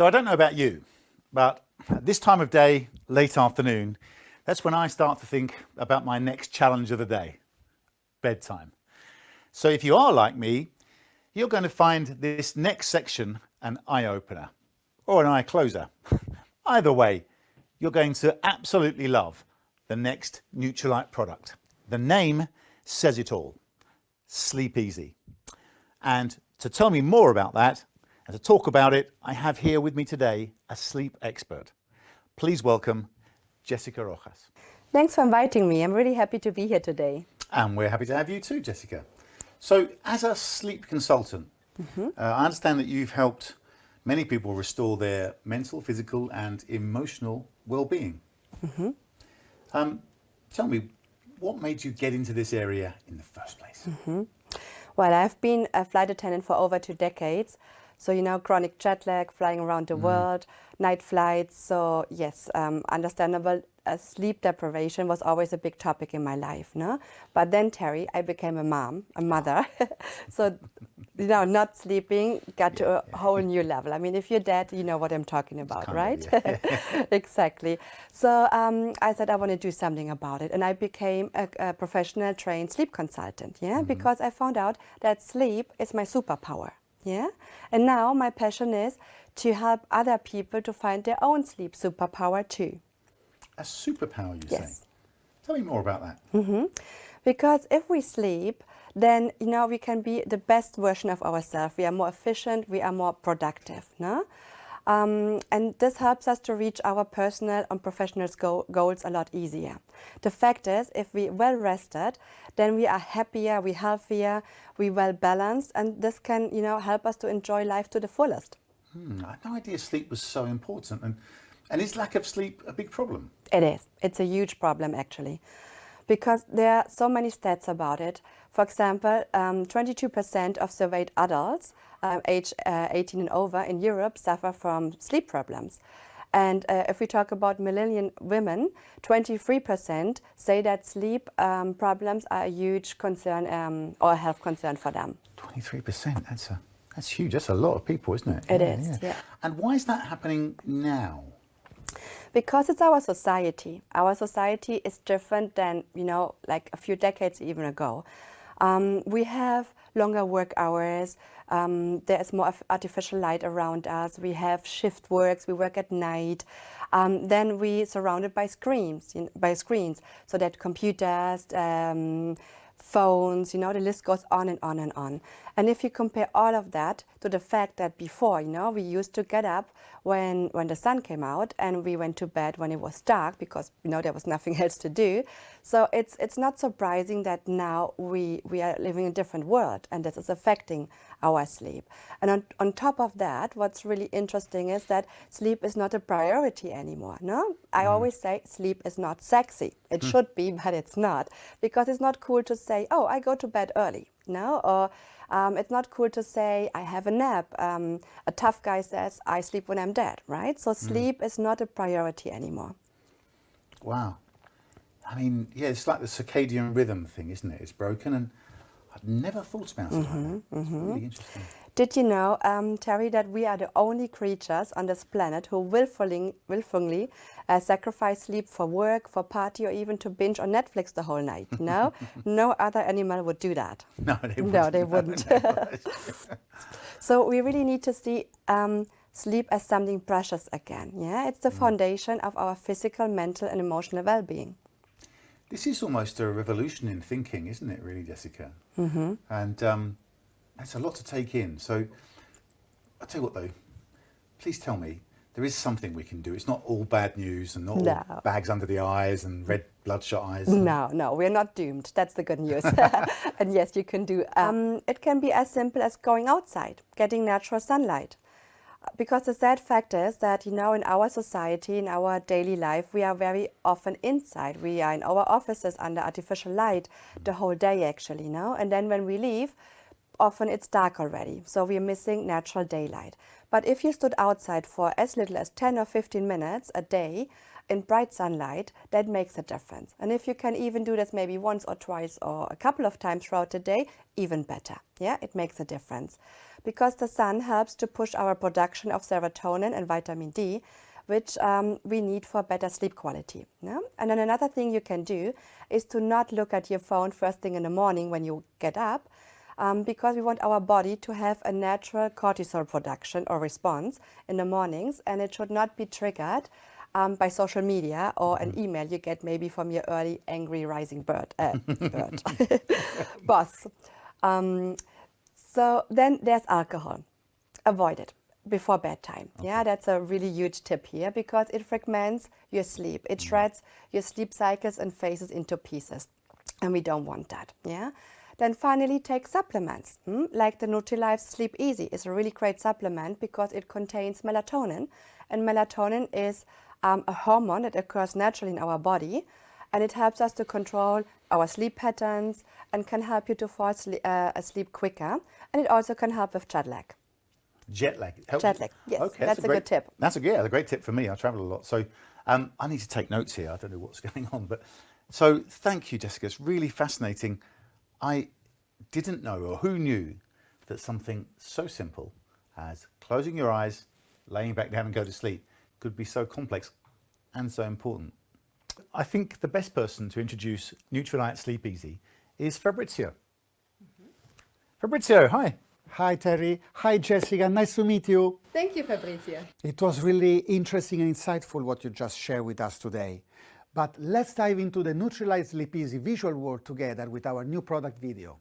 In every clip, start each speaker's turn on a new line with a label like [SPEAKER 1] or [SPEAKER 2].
[SPEAKER 1] So I don't know about you, but at this time of day, late afternoon, that's when I start to think about my next challenge of the day, bedtime. So if you are like me, you're going to find this next section an eye-opener or an eye-closer. Either way, you're going to absolutely love the next Nutrilite product. The name says it all, Sleep Easy. And to tell me more about that and to talk about it, I have here with me today a sleep expert. Please welcome Jessica Rojas.
[SPEAKER 2] Thanks for inviting me. I'm really happy to be here today.
[SPEAKER 1] And we're happy to have you too, Jessica. So as a sleep consultant, I understand that you've helped many people restore their mental, physical and emotional well-being. Tell me, what made you get into this area in the first place?
[SPEAKER 2] Well, I've been a flight attendant for over 2 decades. So, chronic jet lag, flying around the world, night flights. So, yes, understandable. Sleep deprivation was always a big topic in my life, no? But then, Terry, I became a mother. So, not sleeping got to a whole new level. I mean, if you're dead, you know what I'm talking about, right? Exactly. So I said I want to do something about it. And I became a professional trained sleep consultant, because I found out that sleep is my superpower. And now my passion is to help other people to find their own sleep superpower too.
[SPEAKER 1] A superpower, you say? Tell me more about that.
[SPEAKER 2] Because if we sleep, then we can be the best version of ourselves. We are more efficient, we are more productive. No? And this helps us to reach our personal and professional goals a lot easier. The fact is, if we well rested, then we are happier, we healthier, we well balanced, and this can help us to enjoy life to the fullest.
[SPEAKER 1] I had no idea sleep was so important. And is lack of sleep a big problem?
[SPEAKER 2] It is. It's a huge problem, actually, because there are so many stats about it. For example, 22% of surveyed adults aged 18 and over in Europe suffer from sleep problems. And if we talk about millennial women, 23% say that sleep problems are a huge concern or a health concern for them.
[SPEAKER 1] 23%, that's huge. That's a lot of people, isn't it?
[SPEAKER 2] It is.
[SPEAKER 1] And why is that happening now?
[SPEAKER 2] Because it's our society. Our society is different than, like a few decades even ago. We have longer work hours. There is more artificial light around us. We have shift works. We work at night. Then we surrounded by screens. So that computers, phones, the list goes on and on and on. And if you compare all of that to the fact that before, we used to get up when the sun came out and we went to bed when it was dark because, there was nothing else to do. So it's not surprising that now we are living in a different world and this is affecting our sleep. And on top of that, what's really interesting is that sleep is not a priority anymore, no? I always say sleep is not sexy. It should be, but it's not. Because it's not cool to say, oh, I go to bed early, no? Or it's not cool to say, I have a nap. A tough guy says, I sleep when I'm dead, right? So sleep is not a priority anymore.
[SPEAKER 1] Wow. I mean, it's like the circadian rhythm thing, isn't it? It's broken, and I've never thought about it like that. It's really interesting.
[SPEAKER 2] Did you know, Terry, that we are the only creatures on this planet who willfully sacrifice sleep for work, for party, or even to binge on Netflix the whole night? No? No other animal would do that.
[SPEAKER 1] No, they wouldn't.
[SPEAKER 2] No, they wouldn't. So we really need to see sleep as something precious again. It's the foundation of our physical, mental, and emotional well-being.
[SPEAKER 1] This is almost a revolution in thinking, isn't it, really, Jessica? And that's a lot to take in. So I'll tell you what, though, please tell me, there is something we can do. It's not all bad news and not all bags under the eyes and red bloodshot eyes.
[SPEAKER 2] No, we're not doomed. That's the good news. And yes, you can do. It can be as simple as going outside, getting natural sunlight. Because the sad fact is that, in our society, in our daily life, we are very often inside. We are in our offices under artificial light the whole day, actually, And then when we leave, often it's dark already. So we're missing natural daylight. But if you stood outside for as little as 10 or 15 minutes a day, in bright sunlight, that makes a difference. And if you can even do this maybe once or twice or a couple of times throughout the day, even better. Yeah, it makes a difference. Because the sun helps to push our production of serotonin and vitamin D, which we need for better sleep quality. Yeah? And then another thing you can do is to not look at your phone first thing in the morning when you get up, because we want our body to have a natural cortisol production or response in the mornings, and it should not be triggered by social media or an email you get maybe from your early angry rising boss. So then there's alcohol. Avoid it before bedtime. Okay. Yeah, that's a really huge tip here because it fragments your sleep. It shreds your sleep cycles and phases into pieces, and we don't want that. Yeah. Then finally, take supplements, like the Nutri-Life Sleep Easy is a really great supplement because it contains melatonin, and melatonin is a hormone that occurs naturally in our body, and it helps us to control our sleep patterns and can help you to fall asleep quicker, and it also can help with jet lag.
[SPEAKER 1] Jet lag?
[SPEAKER 2] Jet lag, yes, okay, that's a good tip.
[SPEAKER 1] That's a great tip for me. I travel a lot, so I need to take notes here. I don't know what's going on, but so thank you, Jessica. It's really fascinating. I didn't know, or who knew, that something so simple as closing your eyes, laying back down and go to sleep could be so complex and so important. I think the best person to introduce Nutri-Light Sleep Easy is Fabrizio. Fabrizio, hi.
[SPEAKER 3] Hi, Terry. Hi, Jessica. Nice to meet you.
[SPEAKER 2] Thank you, Fabrizio.
[SPEAKER 3] It was really interesting and insightful what you just shared with us today. But let's dive into the Nutri-Light Sleep Easy visual world together with our new product video.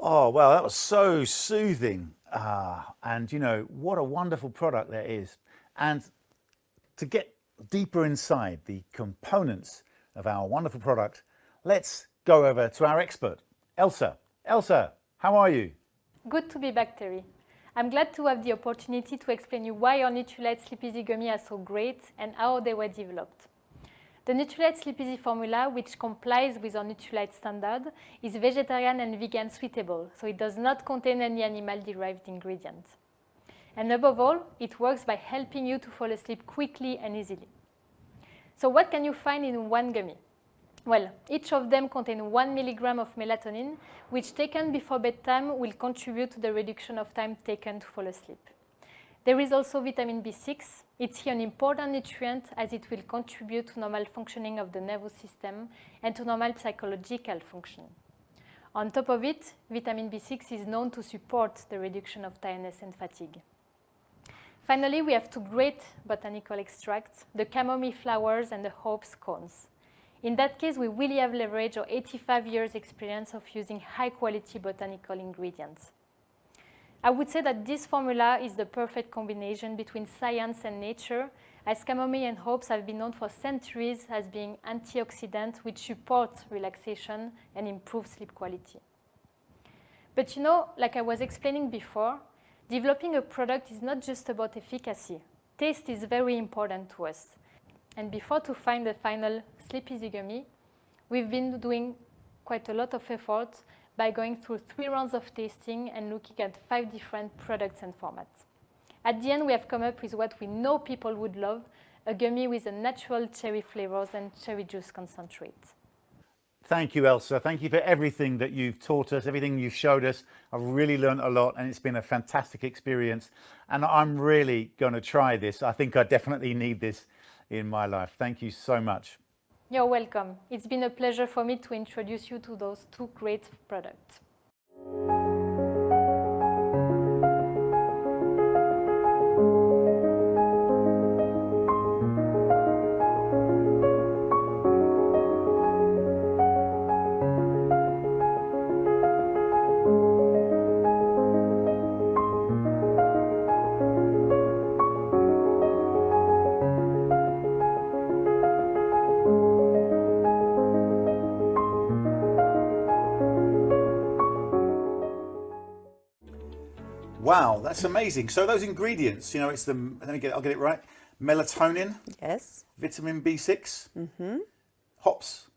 [SPEAKER 1] Oh, well, that was so soothing. And you know, what a wonderful product that is. And to get deeper inside the components of our wonderful product, let's go over to our expert, Elsa. Elsa, how are you?
[SPEAKER 4] Good to be back, Terry. I'm glad to have the opportunity to explain you why our Nutri-Light Sleep Easy gummy are so great and how they were developed. The Nutri-Light Sleep Easy formula, which complies with our Nutri-Light standard, is vegetarian and vegan suitable, so it does not contain any animal-derived ingredients. And above all, it works by helping you to fall asleep quickly and easily. So what can you find in one gummy? Well, each of them contains 1 milligram of melatonin, which taken before bedtime will contribute to the reduction of time taken to fall asleep. There is also vitamin B6. It's here an important nutrient as it will contribute to normal functioning of the nervous system and to normal psychological function. On top of it, vitamin B6 is known to support the reduction of tiredness and fatigue. Finally, we have two great botanical extracts, the chamomile flowers and the hope's cones. In that case, we really have leveraged our 85 years experience of using high-quality botanical ingredients. I would say that this formula is the perfect combination between science and nature, as chamomile and hopes have been known for centuries as being antioxidants which support relaxation and improve sleep quality. But you know, like I was explaining before, developing a product is not just about efficacy. Taste is very important to us. And before to find the final Sleep Easy gummy, we've been doing quite a lot of effort by going through 3 rounds of tasting and looking at 5 different products and formats. At the end, we have come up with what we know people would love, a gummy with a natural cherry flavors and cherry juice concentrate.
[SPEAKER 1] Thank you, Elsa. Thank you for everything that you've taught us, everything you've showed us. I've really learned a lot and it's been a fantastic experience. And I'm really going to try this. I think I definitely need this. in my life. Thank you so much.
[SPEAKER 4] You're welcome. It's been a pleasure for me to introduce you to those two great products.
[SPEAKER 1] Wow, that's amazing. So those ingredients, you know, it's I'll get it right. Melatonin,
[SPEAKER 2] Yes.
[SPEAKER 1] vitamin B6, hops,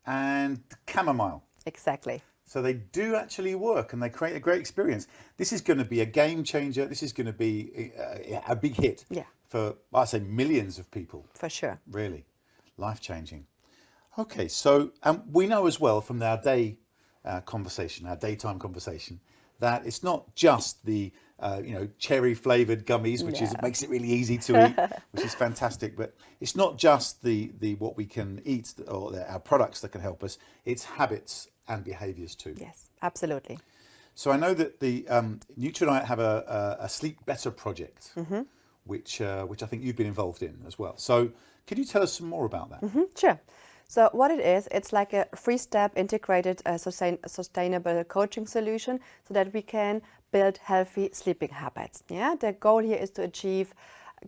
[SPEAKER 1] and chamomile.
[SPEAKER 2] Exactly.
[SPEAKER 1] So they do actually work and they create a great experience. This is going to be a game changer. This is going to be a big hit for, I'd say, millions of people.
[SPEAKER 2] For sure.
[SPEAKER 1] Really, life-changing. Okay, so we know as well from our daytime conversation, that it's not just the cherry-flavored gummies, which makes it really easy to eat, which is fantastic. But it's not just the what we can eat or our products that can help us. It's habits and behaviours too.
[SPEAKER 2] Yes, absolutely.
[SPEAKER 1] So I know that the Nutrilite have a Sleep Better project, which I think you've been involved in as well. So could you tell us some more about that?
[SPEAKER 2] Sure. So what it is, it's like a 3-step integrated sustainable coaching solution so that we can build healthy sleeping habits. Yeah, the goal here is to achieve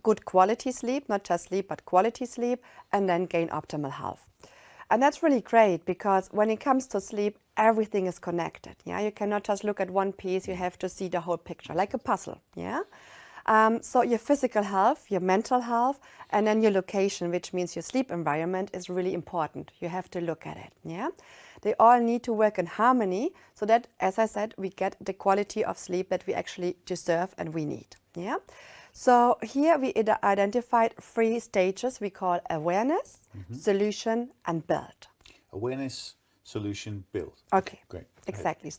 [SPEAKER 2] good quality sleep, not just sleep, but quality sleep, and then gain optimal health. And that's really great because when it comes to sleep, everything is connected. Yeah, you cannot just look at one piece, you have to see the whole picture, like a puzzle. Yeah. So your physical health, your mental health, and then your location, which means your sleep environment, is really important. You have to look at it. Yeah, they all need to work in harmony so that, as I said, we get the quality of sleep that we actually deserve and we need. Yeah. So here we identified 3 stages we call awareness, solution, and build.
[SPEAKER 1] Awareness, solution, build.
[SPEAKER 2] Okay,
[SPEAKER 1] great.
[SPEAKER 2] Exactly.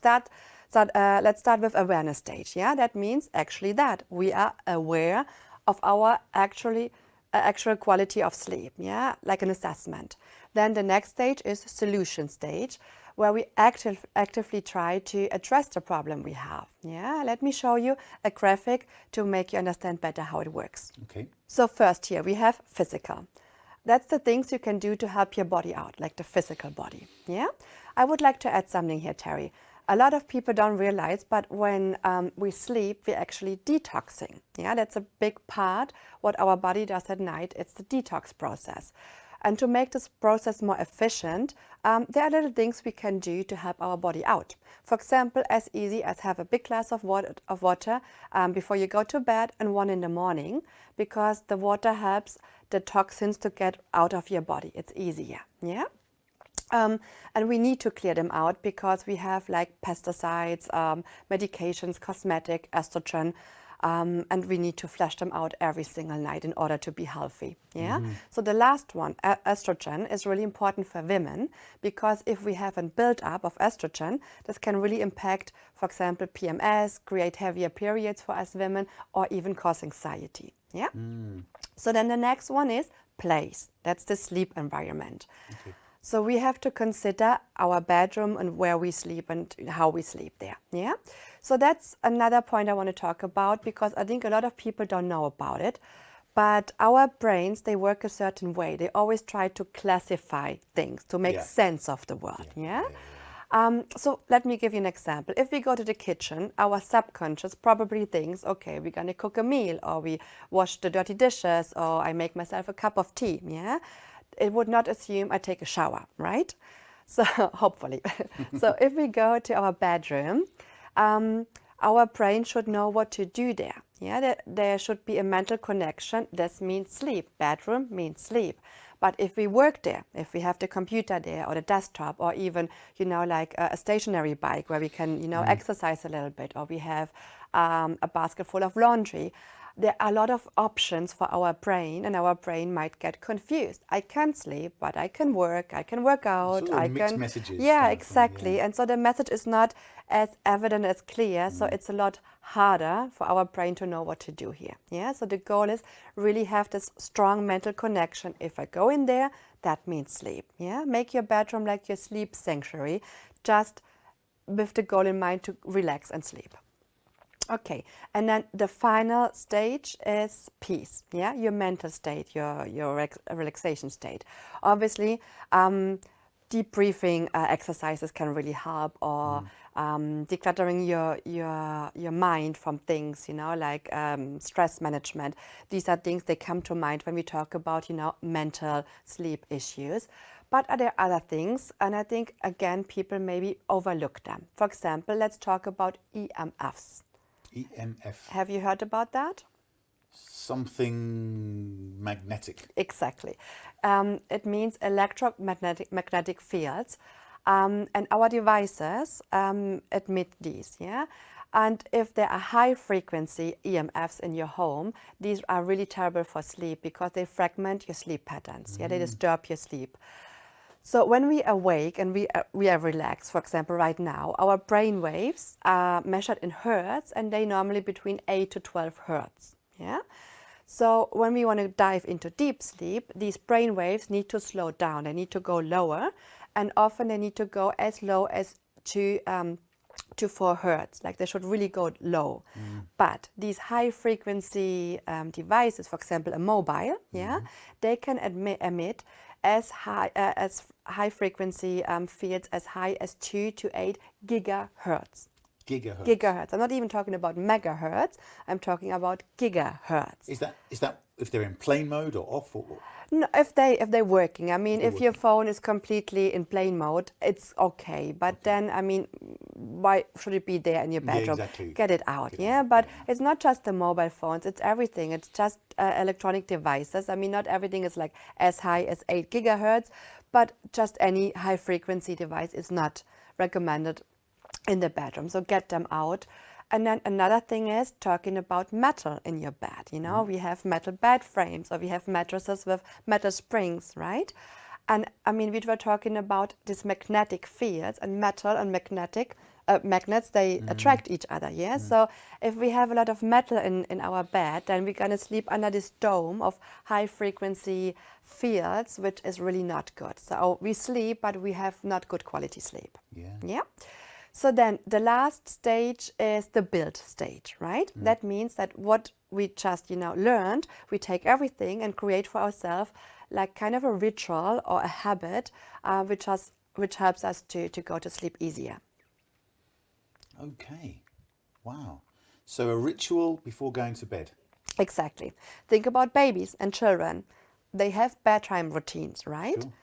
[SPEAKER 2] Let's start with awareness stage. Yeah, that means actually that we are aware of our actual quality of sleep. Yeah, like an assessment. Then the next stage is solution stage, where we actively try to address the problem we have. Yeah, let me show you a graphic to make you understand better how it works.
[SPEAKER 1] Okay.
[SPEAKER 2] So first here we have physical. That's the things you can do to help your body out, like the physical body. Yeah, I would like to add something here, Terry. A lot of people don't realize, but when we sleep, we're actually detoxing. Yeah, that's a big part what our body does at night. It's the detox process. And to make this process more efficient, there are little things we can do to help our body out. For example, as easy as have a big glass of water before you go to bed and one in the morning, because the water helps the toxins to get out of your body. It's easier. Yeah. And we need to clear them out because we have like pesticides, medications, cosmetic, estrogen, and we need to flush them out every single night in order to be healthy. Yeah. So the last one, estrogen, is really important for women because if we have a build-up of estrogen, this can really impact, for example, PMS, create heavier periods for us women, or even cause anxiety. Yeah. So then the next one is place. That's the sleep environment. Okay. So we have to consider our bedroom and where we sleep and how we sleep there. Yeah. So that's another point I want to talk about because I think a lot of people don't know about it. But our brains, they work a certain way. They always try to classify things to make sense of the world. Yeah. So let me give you an example. If we go to the kitchen, our subconscious probably thinks, okay, we're going to cook a meal, or we wash the dirty dishes, or I make myself a cup of tea. Yeah. It would not assume I take a shower, right? So hopefully. So if we go to our bedroom, our brain should know what to do there. Yeah, there should be a mental connection. This means sleep. Bedroom means sleep. But if we work there, if we have the computer there or the desktop or even, like a stationary bike where we can, exercise a little bit, or we have a basket full of laundry, there are a lot of options for our brain, and our brain might get confused. I can sleep, but I can work out,
[SPEAKER 1] sort of
[SPEAKER 2] I
[SPEAKER 1] mixed
[SPEAKER 2] can
[SPEAKER 1] messages
[SPEAKER 2] yeah,
[SPEAKER 1] kind of thing,
[SPEAKER 2] exactly.
[SPEAKER 1] yeah.
[SPEAKER 2] And so the message is not as evident, as clear, so it's a lot harder for our brain to know what to do here. Yeah, so the goal is really have this strong mental connection. If I go in there, that means sleep. Yeah, make your bedroom like your sleep sanctuary, just with the goal in mind to relax and sleep. Okay, and then the final stage is peace. Yeah, your mental state, your relaxation state. Obviously, deep breathing exercises can really help, or decluttering your mind from things, you know, like stress management. These are things that come to mind when we talk about, you know, mental sleep issues. But are there other things? And I think, again, people maybe overlook them. For example, let's talk about EMFs.
[SPEAKER 1] EMF.
[SPEAKER 2] Have you heard about that?
[SPEAKER 1] Something magnetic.
[SPEAKER 2] Exactly. It means magnetic fields. And our devices emit these, yeah? And if there are high frequency EMFs in your home, these are really terrible for sleep because they fragment your sleep patterns, yeah? They disturb your sleep. So when we awake and we are relaxed, for example, right now, our brain waves are measured in hertz, and they normally between 8 to 12 hertz. Yeah. So when we want to dive into deep sleep, these brain waves need to slow down. They need to go lower, and often they need to go as low as to 4 hertz. Like they should really go low. But these high frequency devices, for example, a mobile, yeah, they can emit as high frequency fields as high as 2 to 8 gigahertz.
[SPEAKER 1] Gigahertz.
[SPEAKER 2] Gigahertz. I'm not even talking about megahertz. I'm talking about gigahertz.
[SPEAKER 1] Is that if they're in plane mode or off? Or?
[SPEAKER 2] No, if they're working. I mean, if your
[SPEAKER 1] working.
[SPEAKER 2] phone is completely in plane mode, it's okay. But then, I mean, why should it be there in your bedroom?
[SPEAKER 1] Yeah, exactly.
[SPEAKER 2] Get it out, yeah? But it's not just the mobile phones, it's everything. It's just electronic devices. I mean, not everything is like as high as 8 gigahertz, but just any high frequency device is not recommended in the bedroom. So get them out. And then another thing is talking about metal in your bed. You know, we have metal bed frames, or we have mattresses with metal springs, right? And I mean, we were talking about these magnetic fields, and metal and magnets, they attract each other, yeah? So if we have a lot of metal in our bed, then we're gonna sleep under this dome of high frequency fields, which is really not good. So we sleep, but we have not good quality sleep. Yeah? So then the last stage is the build stage, right? That means that what we just, you know, learned, we take everything and create for ourselves like kind of a ritual or a habit, which helps us to go to sleep easier.
[SPEAKER 1] Okay. Wow. So a ritual before going to bed.
[SPEAKER 2] Exactly. Think about babies and children. They have bedtime routines, right?
[SPEAKER 1] Sure.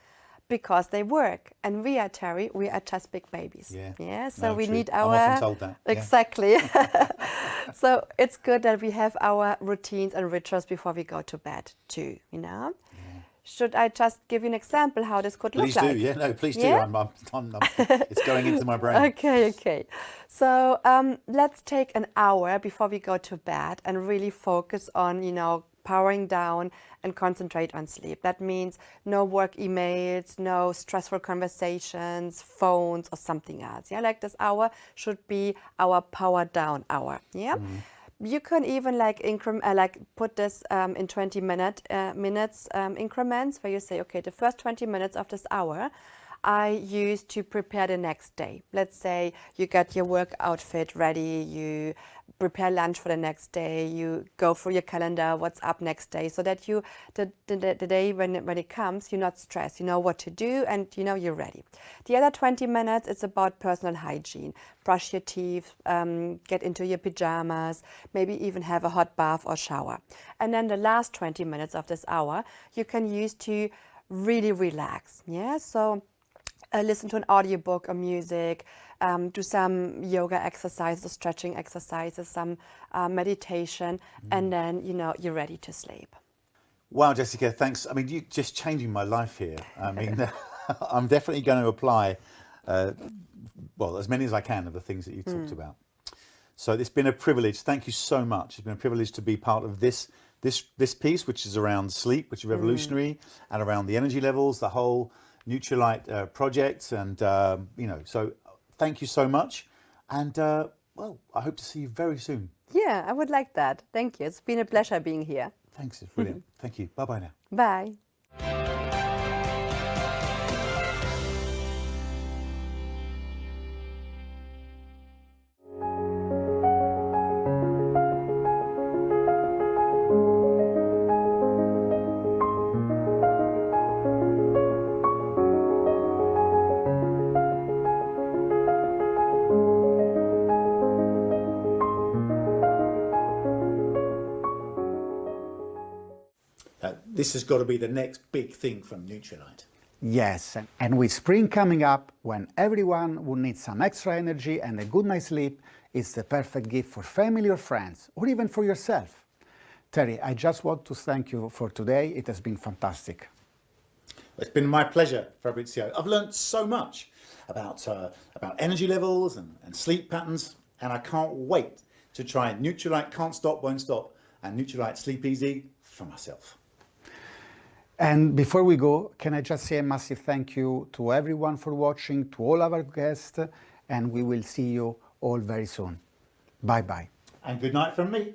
[SPEAKER 2] Because they work, and we are, Terry, we are just big babies.
[SPEAKER 1] Yeah.
[SPEAKER 2] So
[SPEAKER 1] No,
[SPEAKER 2] we
[SPEAKER 1] true.
[SPEAKER 2] need
[SPEAKER 1] I'm
[SPEAKER 2] our
[SPEAKER 1] often told that. Yeah.
[SPEAKER 2] Exactly. So it's good that we have our routines and rituals before we go to bed too. You know. Yeah. Should I just give you an example how this could
[SPEAKER 1] Please
[SPEAKER 2] look like?
[SPEAKER 1] do. Yeah. No. Please
[SPEAKER 2] Yeah?
[SPEAKER 1] do. It's going into my brain.
[SPEAKER 2] Okay. So let's take an hour before we go to bed and really focus on, you know, powering down and concentrate on sleep. That means no work emails, no stressful conversations, phones, or something else. Yeah, like this hour should be our power down hour. Yeah. You can even like put this in 20-minute minutes increments, where you say, okay, the first 20 minutes of this hour I use to prepare the next day. Let's say you get your work outfit ready, you prepare lunch for the next day, you go through your calendar, what's up next day, so that you the day when it comes, you're not stressed, you know what to do, and you know you're ready. The other 20 minutes is about personal hygiene. Brush your teeth, get into your pajamas, maybe even have a hot bath or shower. And then the last 20 minutes of this hour you can use to really relax. Yeah, so listen to an audiobook or music, do some yoga exercises, stretching exercises, some meditation, and then, you know, you're ready to sleep.
[SPEAKER 1] Wow, Jessica, thanks. I mean, you're just changing my life here. I mean, I'm definitely going to apply, well, as many as I can of the things that you talked about. So it's been a privilege. Thank you so much. It's been a privilege to be part of this piece, which is around sleep, which is revolutionary, and around the energy levels, the whole Nutrilite project. And, so thank you so much. And, well, I hope to see you very soon.
[SPEAKER 2] Yeah, I would like that. Thank you. It's been a pleasure being here.
[SPEAKER 1] Thanks. It's brilliant. Thank you. Bye-bye now.
[SPEAKER 2] Bye.
[SPEAKER 1] This has got to be the next big thing from Nutrilite.
[SPEAKER 3] Yes, and with spring coming up, when everyone will need some extra energy and a good night's sleep, it's the perfect gift for family or friends, or even for yourself. Terry, I just want to thank you for today. It has been fantastic.
[SPEAKER 1] It's been my pleasure, Fabrizio. I've learned so much about energy levels and sleep patterns, and I can't wait to try Nutrilite Can't Stop, Won't Stop, and Nutrilite Sleep Easy for myself.
[SPEAKER 3] And before we go, can I just say a massive thank you to everyone for watching, to all our guests, and we will see you all very soon. Bye-bye.
[SPEAKER 1] And good night from me.